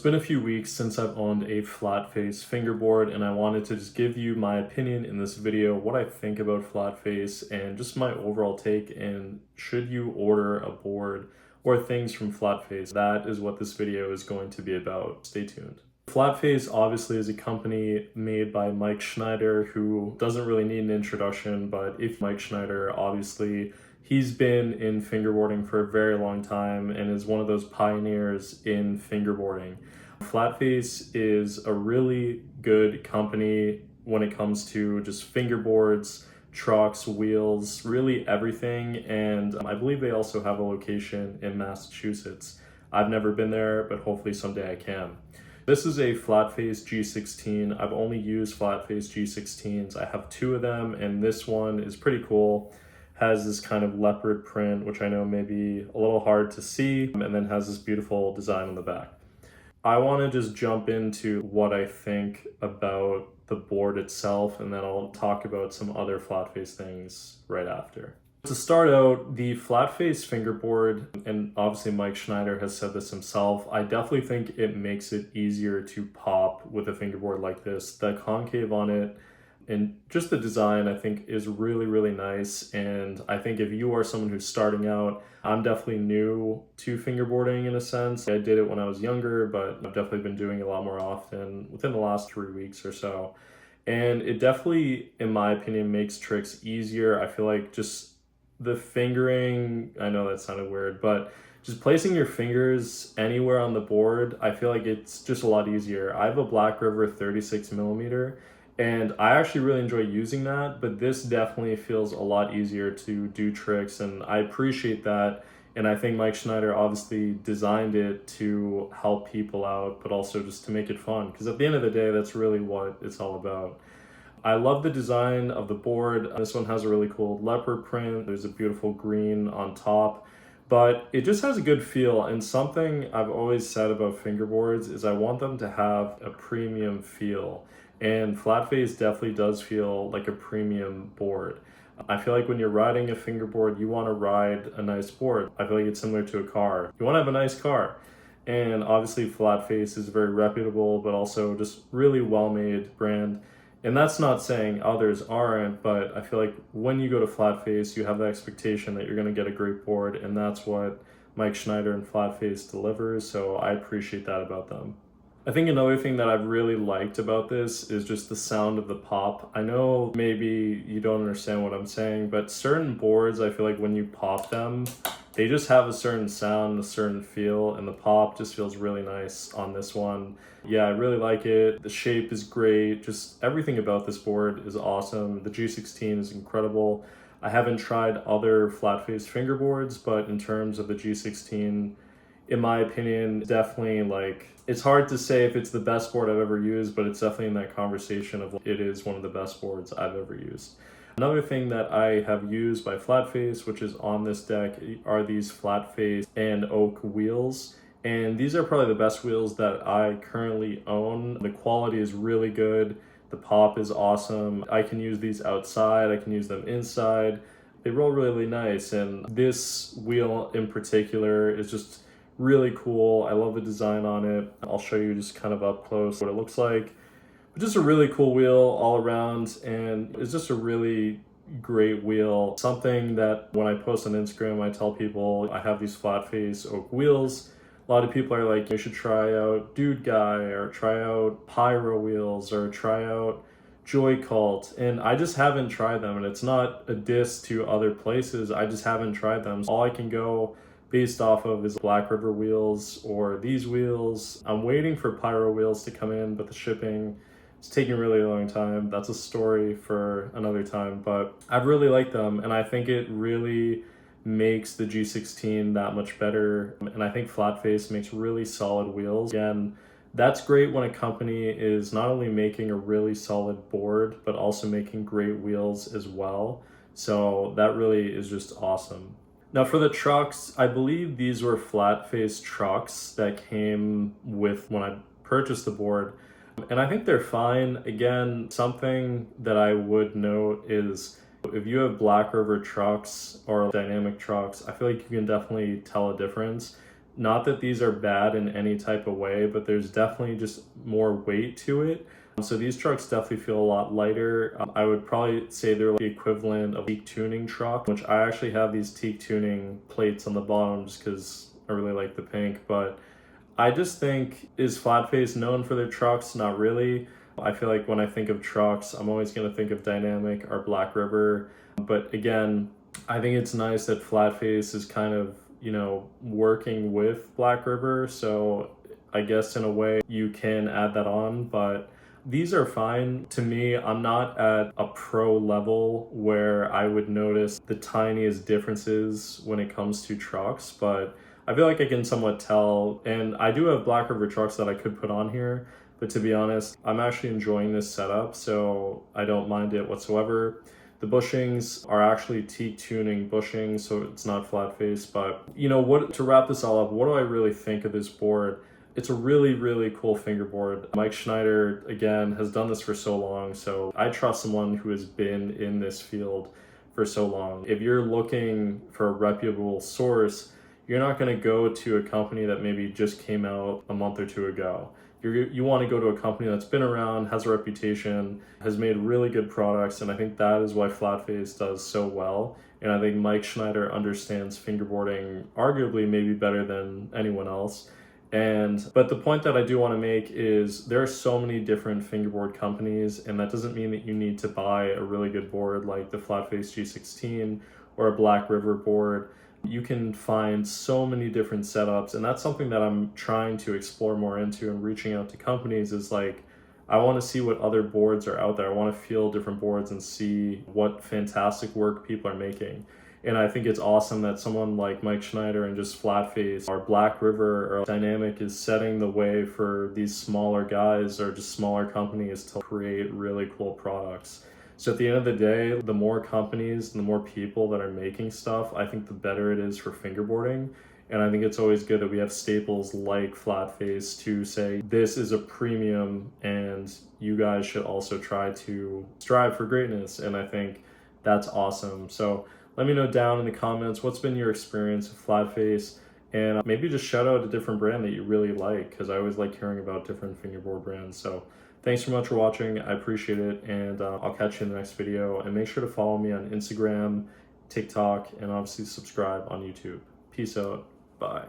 been a few weeks since I've owned a Flatface fingerboard, and I wanted to just give you my opinion in this video, what I think about Flatface and just my overall take, and should you order a board or things from Flatface. That is what this video is going to be about. Stay tuned. Flatface obviously is a company made by Mike Schneider, who doesn't really need an introduction, but if Mike Schneider, obviously, he's been in fingerboarding for a very long time and is one of those pioneers in fingerboarding. Flatface is a really good company when it comes to just fingerboards, trucks, wheels, really everything. And I believe they also have a location in Massachusetts. I've never been there, but hopefully someday I can. This is a Flatface G16. I've only used Flatface G16s. I have two of them, and this one is pretty cool. Has this kind of leopard print, which I know may be a little hard to see, and then has this beautiful design on the back. I want to just jump into what I think about the board itself, and then I'll talk about some other Flatface things right after. To start out, the Flatface fingerboard, and obviously Mike Schneider has said this himself, I definitely think it makes it easier to pop with a fingerboard like this. The concave on it and just the design, I think, is really, really nice. And I think if you are someone who's starting out, I'm definitely new to fingerboarding in a sense. I did it when I was younger, but I've definitely been doing it a lot more often within the last 3 weeks or so. And it definitely, in my opinion, makes tricks easier. I feel like just the fingering, I know that sounded weird, but just placing your fingers anywhere on the board, I feel like it's just a lot easier. I have a Black River 36 millimeter, and I actually really enjoy using that, but this definitely feels a lot easier to do tricks, and I appreciate that. And I think Mike Schneider obviously designed it to help people out, but also just to make it fun, because at the end of the day, that's really what it's all about. I love the design of the board. This one has a really cool leopard print. There's a beautiful green on top, but it just has a good feel. And something I've always said about fingerboards is I want them to have a premium feel. And Flatface definitely does feel like a premium board. I feel like when you're riding a fingerboard, you want to ride a nice board. I feel like it's similar to a car. You want to have a nice car. And obviously Flatface is very reputable, but also just really well-made brand. And that's not saying others aren't, but I feel like when you go to Flatface, you have the expectation that you're going to get a great board, and that's what Mike Schneider and Flatface delivers, so I appreciate that about them. I think another thing that I've really liked about this is just the sound of the pop. I know maybe you don't understand what I'm saying, but certain boards, I feel like when you pop them, they just have a certain sound, a certain feel, and the pop just feels really nice on this one. Yeah, I really like it. The shape is great. Just everything about this board is awesome. The G16 is incredible. I haven't tried other Flatface fingerboards, but in terms of the G16, in my opinion, definitely, like, it's hard to say if it's the best board I've ever used, but it's definitely in that conversation of it is one of the best boards I've ever used. Another thing that I have used by Flatface, which is on this deck, are these Flatface and oak wheels. And these are probably the best wheels that I currently own. The quality is really good. The pop is awesome. I can use these outside. I can use them inside. They roll really nice. And this wheel in particular is just really cool. I love the design on it. I'll show you just kind of up close what it looks like. But just a really cool wheel all around, and it's just a really great wheel. Something that when I post on Instagram, I tell people I have these Flatface oak wheels. A lot of people are like, you should try out Dude Guy, or try out Pyro wheels, or try out Joy Cult, and I just haven't tried them. And it's not a diss to other places, I just haven't tried them. All I can go based off of is Black River wheels or these wheels. I'm waiting for Pyro wheels to come in, but the shipping is taking a really long time. That's a story for another time, but I really like them, and I think it really makes the G16 that much better. And I think Flatface makes really solid wheels. Again, that's great when a company is not only making a really solid board, but also making great wheels as well. So that really is just awesome. Now for the trucks, I believe these were Flatface trucks that came with when I purchased the board. And I think they're fine. Again, something that I would note is if you have Black River trucks or dynamic trucks, I feel like you can definitely tell a difference. Not that these are bad in any type of way, but there's definitely just more weight to it. So these trucks definitely feel a lot lighter. I would probably say they're like the equivalent of a teak tuning truck, which I actually have these teak tuning plates on the bottom just because I really like the pink. But I just think, is Flatface known for their trucks? Not really. I feel like when I think of trucks, I'm always going to think of Dynamic or Black River. But again, I think it's nice that Flatface is kind of, working with Black River. So I guess in a way you can add that on, but these are fine. To me, I'm not at a pro level where I would notice the tiniest differences when it comes to trucks, but I feel like I can somewhat tell. And I do have Black River trucks that I could put on here, but to be honest, I'm actually enjoying this setup, so I don't mind it whatsoever. The bushings are actually teak tuning bushings, so it's not flat face. But what, to wrap this all up, what do I really think of this board? It's a really, really cool fingerboard. Mike Schneider, again, has done this for so long, so I trust someone who has been in this field for so long. If you're looking for a reputable source, you're not going to go to a company that maybe just came out a month or two ago. You want to go to a company that's been around, has a reputation, has made really good products, and I think that is why Flatface does so well. And I think Mike Schneider understands fingerboarding arguably maybe better than anyone else. But the point that I do want to make is there are so many different fingerboard companies, and that doesn't mean that you need to buy a really good board like the Flatface G16 or a Black River board. You can find so many different setups, and that's something that I'm trying to explore more into, and reaching out to companies is like, I want to see what other boards are out there. I want to feel different boards and see what fantastic work people are making. And I think it's awesome that someone like Mike Schneider and just Flatface or Black River or Dynamic is setting the way for these smaller guys or just smaller companies to create really cool products. So at the end of the day, the more companies, the more people that are making stuff, I think the better it is for fingerboarding. And I think it's always good that we have staples like Flatface to say, this is a premium and you guys should also try to strive for greatness. And I think that's awesome. So let me know down in the comments, what's been your experience with Flatface? And maybe just shout out a different brand that you really like, because I always like hearing about different fingerboard brands. So thanks so much for watching. I appreciate it. And I'll catch you in the next video. And make sure to follow me on Instagram, TikTok, and obviously subscribe on YouTube. Peace out. Bye.